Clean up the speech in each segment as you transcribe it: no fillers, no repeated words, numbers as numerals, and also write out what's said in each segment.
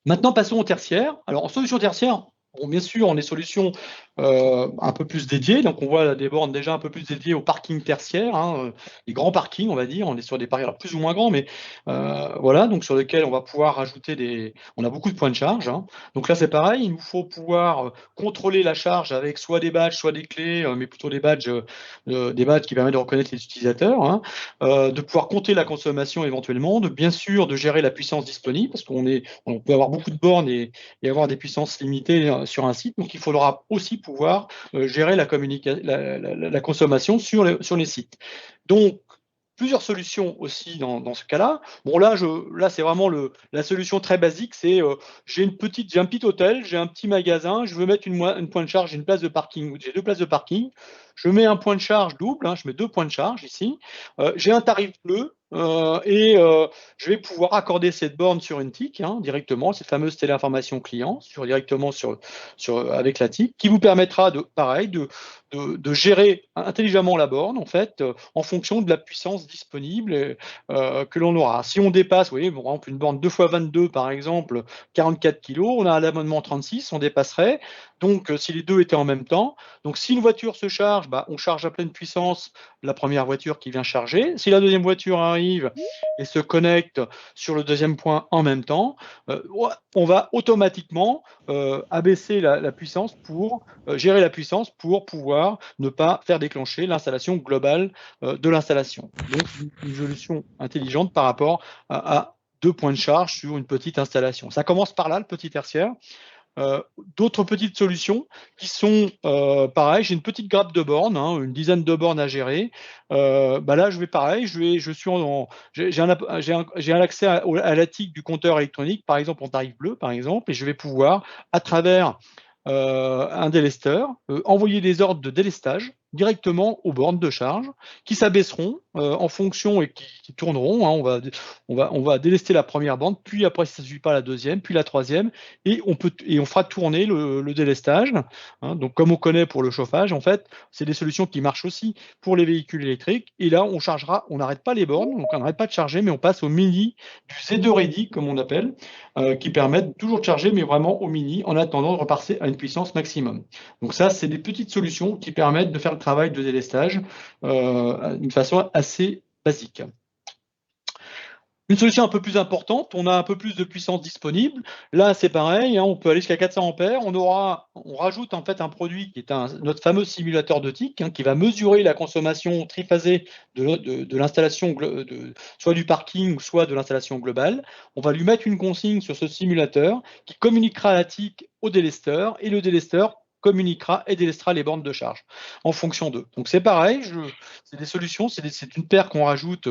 Maintenant, passons au tertiaire. Alors, en solution tertiaire, bon, bien sûr, on est solution un peu plus dédiée. Donc, on voit des bornes déjà un peu plus dédiées au parking tertiaire, hein, les grands parkings, on va dire. On est sur des parkings alors, plus ou moins grands, mais voilà, donc sur lesquels on va pouvoir rajouter des. On a beaucoup de points de charge, hein. Donc là, c'est pareil, il nous faut pouvoir contrôler la charge avec soit des badges, soit des clés, mais plutôt des badges qui permettent de reconnaître les utilisateurs, hein, de pouvoir compter la consommation éventuellement, de bien sûr de gérer la puissance disponible, parce on peut avoir beaucoup de bornes et avoir des puissances limitées sur un site. Donc, il faudra aussi pouvoir gérer la consommation sur les sites. Donc, plusieurs solutions aussi dans ce cas-là. Bon, là c'est vraiment la solution très basique. C'est j'ai un petit hôtel, j'ai un petit magasin, je veux mettre une point de charge, une place de parking, j'ai deux places de parking. Je mets un point de charge double, hein, je mets deux points de charge ici. J'ai un tarif bleu. Je vais pouvoir accorder cette borne sur une TIC, hein, directement, cette fameuse téléinformation client, directement avec la TIC, qui vous permettra pareil, de gérer intelligemment la borne, en fait, en fonction de la puissance disponible que l'on aura. Si on dépasse, vous voyez, par exemple, une borne 2x22, par exemple, 44 kg, on a l'abonnement 36, on dépasserait. Donc, si les deux étaient en même temps, donc si une voiture se charge, bah, on charge à pleine puissance la première voiture qui vient charger. Si la deuxième voiture arrive et se connecte sur le deuxième point en même temps, on va automatiquement abaisser la puissance pour gérer la puissance pour pouvoir ne pas faire déclencher l'installation globale de l'installation. Donc, une solution intelligente par rapport à deux points de charge sur une petite installation. Ça commence par là, le petit tertiaire. D'autres petites solutions qui sont pareil, j'ai une petite grappe de bornes, hein, une dizaine de bornes à gérer. Bah là, je vais pareil, j'ai un accès à la TIC du compteur électronique, par exemple en tarif bleu, par exemple, et je vais pouvoir, à travers un délesteur, envoyer des ordres de délestage directement aux bornes de charge qui s'abaisseront en fonction et qui tourneront, hein. On va délester la première borne, puis après, si ça ne suffit pas, la deuxième, puis la troisième, et on fera tourner le délestage, hein. Donc, comme on connaît pour le chauffage, en fait, c'est des solutions qui marchent aussi pour les véhicules électriques. Et là, on n'arrête pas les bornes, donc on n'arrête pas de charger, mais on passe au mini, du Z2 Ready, comme on appelle, qui permettent toujours de charger, mais vraiment au mini, en attendant de repasser à une puissance maximum. Donc ça, c'est des petites solutions qui permettent de faire le travail de délestage d'une façon assez basique. Une solution un peu plus importante, on a un peu plus de puissance disponible. Là, c'est pareil, hein, on peut aller jusqu'à 400 ampères. On rajoute en fait un produit qui est notre fameux simulateur de TIC, hein, qui va mesurer la consommation triphasée de l'installation, soit du parking, soit de l'installation globale. On va lui mettre une consigne sur ce simulateur qui communiquera la TIC au délesteur et le délesteur communiquera et délestera les bornes de charge en fonction d'eux. Donc c'est pareil, c'est des solutions, c'est une paire qu'on rajoute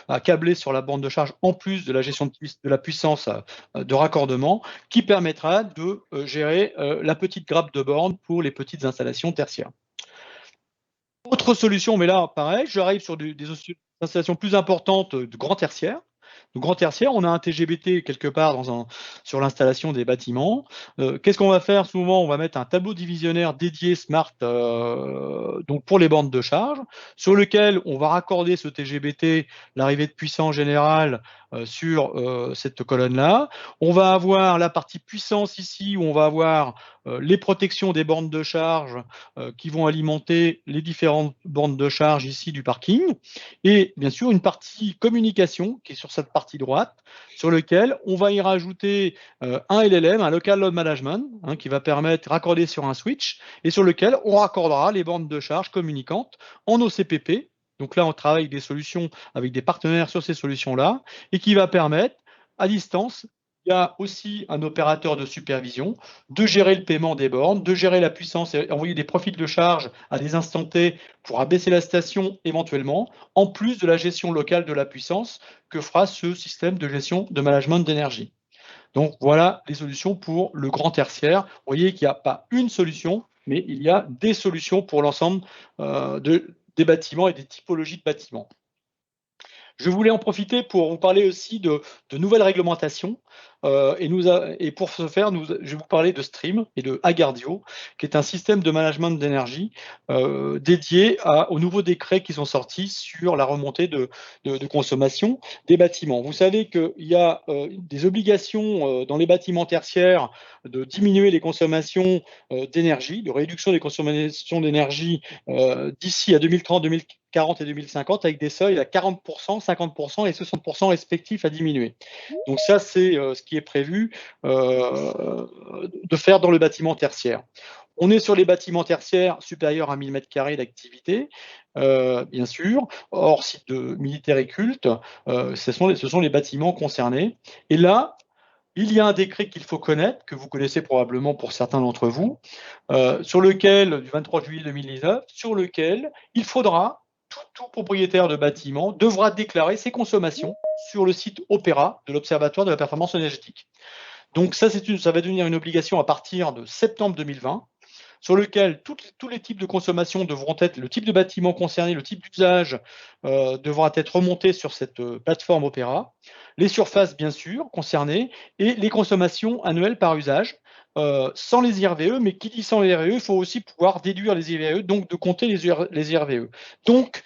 à câbler sur la borne de charge en plus de la gestion de la puissance de raccordement qui permettra de gérer la petite grappe de borne pour les petites installations tertiaires. Autre solution, mais là pareil, j'arrive sur des installations plus importantes de grand tertiaire. Donc, grand tertiaire, on a un TGBT quelque part sur l'installation des bâtiments. Qu'est-ce qu'on va faire souvent? On va mettre un tableau divisionnaire dédié Smart donc pour les bornes de charge, sur lequel on va raccorder ce TGBT, l'arrivée de puissance générale sur cette colonne-là. On va avoir la partie puissance ici, où on va avoir les protections des bornes de charge qui vont alimenter les différentes bornes de charge ici du parking. Et bien sûr, une partie communication qui est sur cette partie droite, sur lequel on va y rajouter un LLM, un Local Load Management, hein, qui va permettre raccorder sur un switch et sur lequel on raccordera les bornes de charge communicantes en OCPP. Donc là, on travaille avec des solutions, avec des partenaires sur ces solutions-là, et qui va permettre, à distance, il y a aussi un opérateur de supervision, de gérer le paiement des bornes, de gérer la puissance et envoyer des profils de charge à des instants T pour abaisser la station éventuellement, en plus de la gestion locale de la puissance que fera ce système de gestion de management d'énergie. Donc voilà les solutions pour le grand tertiaire. Vous voyez qu'il n'y a pas une solution, mais il y a des solutions pour l'ensemble des bâtiments et des typologies de bâtiments. Je voulais en profiter pour vous parler aussi de nouvelles réglementations. et pour ce faire, je vais vous parler de Stream et de Agardio, qui est un système de management d'énergie dédié aux nouveaux décrets qui sont sortis sur la remontée de consommation des bâtiments. Vous savez qu'il y a des obligations dans les bâtiments tertiaires de diminuer les consommations d'énergie, de réduction des consommations d'énergie d'ici à 2030, 2040 et 2050, avec des seuils à 40%, 50% et 60% respectifs à diminuer. Donc ça, c'est ce qui est prévu de faire dans le bâtiment tertiaire. On est sur les bâtiments tertiaires supérieurs à 1000 m² d'activité, bien sûr, hors site militaire et culte, ce sont les bâtiments concernés. Et là, il y a un décret qu'il faut connaître, que vous connaissez probablement pour certains d'entre vous, sur lequel, du 23 juillet 2019, sur lequel il faudra, tout propriétaire de bâtiment devra déclarer ses consommations sur le site Opéra de l'Observatoire de la performance énergétique. Donc ça va devenir une obligation à partir de septembre 2020, sur lequel tous les types de consommation devront être, le type de bâtiment concerné, le type d'usage devront être remontés sur cette plateforme Opéra, les surfaces bien sûr concernées et les consommations annuelles par usage, sans les IRVE, mais qui dit sans les IRVE, il faut aussi pouvoir déduire les IRVE, donc de compter les IRVE. Donc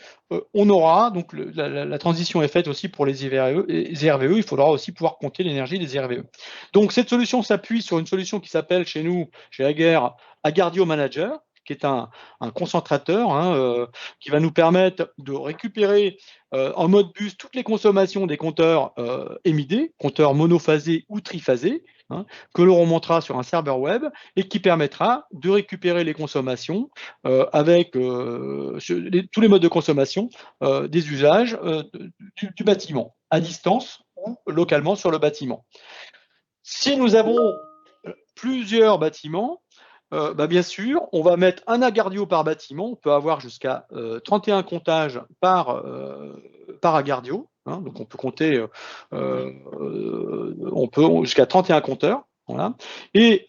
on aura, donc la transition est faite aussi pour les IRVE, il faudra aussi pouvoir compter l'énergie des IRVE. Donc cette solution s'appuie sur une solution qui s'appelle chez nous, chez Aguerre, Agardio Manager, qui est un concentrateur qui va nous permettre de récupérer en mode bus toutes les consommations des compteurs EMID, compteurs monophasés ou triphasés, que l'on remontera sur un serveur web et qui permettra de récupérer les consommations avec tous les modes de consommation des usages du bâtiment, à distance ou localement sur le bâtiment. Si nous avons plusieurs bâtiments, bien sûr, on va mettre un Agardio par bâtiment. On peut avoir jusqu'à 31 comptages par Agardio. Donc on peut compter jusqu'à 31 compteurs. Voilà. Et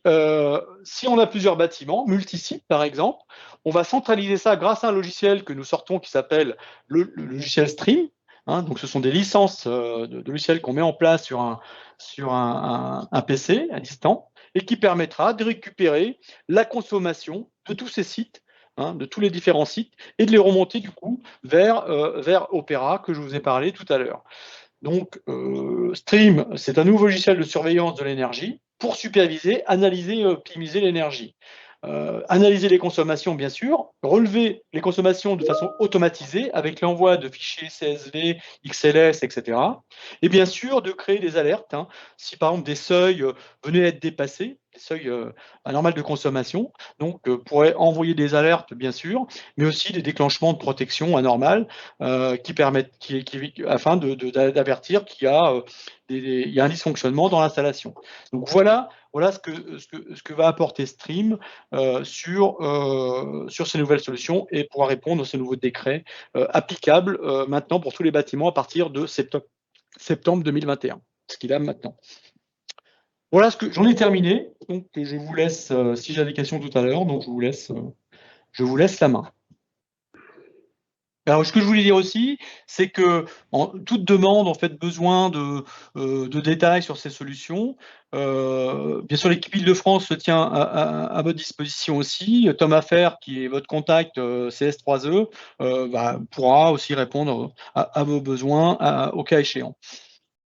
si on a plusieurs bâtiments, multisites par exemple, on va centraliser ça grâce à un logiciel que nous sortons qui s'appelle le logiciel Stream. Donc ce sont des licences de logiciels qu'on met en place sur un PC à distance et qui permettra de récupérer la consommation de tous ces sites, de tous les différents sites, et de les remonter du coup vers Opéra que je vous ai parlé tout à l'heure. Donc Stream, c'est un nouveau logiciel de surveillance de l'énergie pour superviser, analyser et optimiser l'énergie. Analyser les consommations, bien sûr, relever les consommations de façon automatisée avec l'envoi de fichiers CSV, XLS, etc. Et bien sûr, de créer des alertes. Si par exemple des seuils venaient à être dépassés, des seuils anormaux de consommation, donc pourrait envoyer des alertes, bien sûr, mais aussi des déclenchements de protection anormales qui permettent, afin d'avertir qu'il y a un dysfonctionnement dans l'installation. Donc voilà ce que va apporter Stream sur ces nouvelles solutions et pourra répondre à ces nouveaux décrets applicables maintenant pour tous les bâtiments à partir de septembre 2021, ce qu'il a maintenant. Voilà, j'en ai terminé. Donc je vous laisse, si j'ai des questions tout à l'heure, donc je vous laisse la main. Alors, ce que je voulais dire aussi, c'est que toute demande en fait besoin de détails sur ces solutions. Bien sûr, l'équipe Île-de-France se tient à votre disposition aussi. Thomas Affaire, qui est votre contact CS3E, pourra aussi répondre à vos besoins au cas échéant.